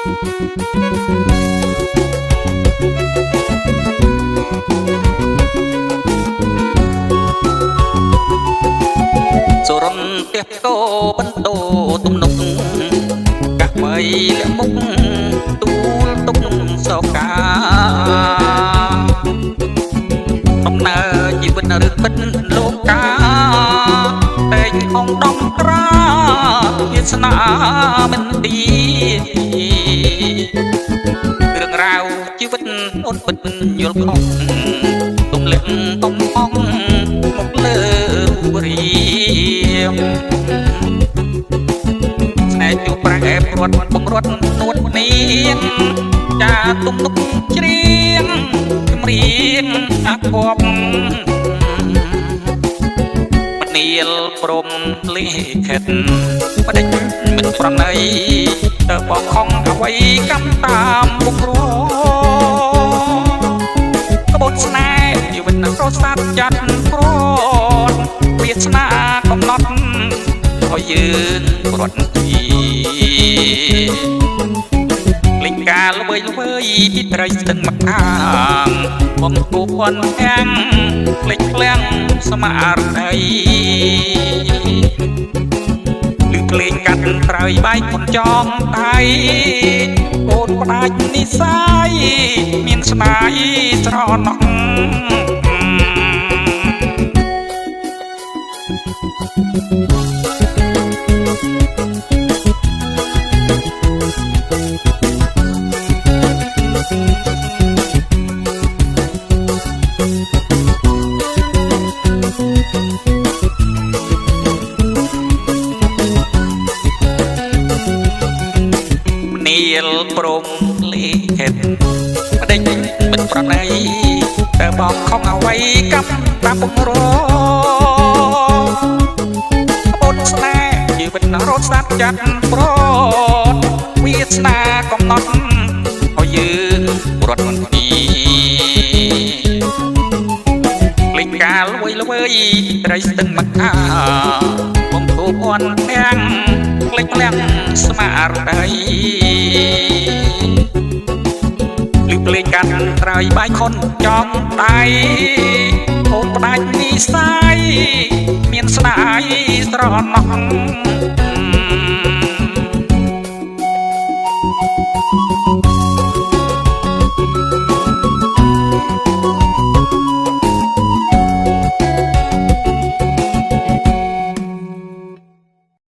សូរនទៀបតោបន្ទោទំនុកកាក់បីលមុខទូលទុកសោកាដំណើរជីវិតរឹកពិតលោកកាតែងហងដំក្រាវាសនាមិនទីរឿងរ៉ាវជីវិតអូនពិតយល់ខុសទុំលឹកទុំអងមកលើរៀមស្នេហ៍ជួបប្រាំងអែបរត់បំរត់នួននាងចាទុំនុកច្រៀងចម្រៀងអាគប់មនាលព្រមលិខិតបដិញមិនប្រណីតើបងខំអ្វីកម្មតាមពុករក្បួនស្នេហ៍ជីវិតរស់សាត់ចាត់ព្រត់វាសនាកំណត់ឲ្យយើងរត់ទីលេងការល្វើយពីត្រីស្ទឹងមកខាងបំគូភ័ណ្ឌទាំងផ្លេចផ្លាំងស្មារតីឬភ្លេងកាត់ត្រើយបាយមុនចងដៃអូនផ្ដាច់និស័យមានស្នាយស្រណោះនាលព្រមលិខិតបដិញមិនប្រណីតើបងខំអ្វីកម្មតាមពុករអូនស្នេហ៍ជីវិតរត់សាត់ចាត់ប្រត់វាសនាកំណត់ឲ្យយើងរត់មិនទីលេងការល្វើយត្រីស្ទឹងមកខាបំគូភ័ណ្ឌទាំងផ្លេចផ្លាំងស្មារតីឬភ្លេងកាត់ត្រើយបាយខុនចងដៃអូនផ្ដាច់និស័យមានស្នាយស្រណោះ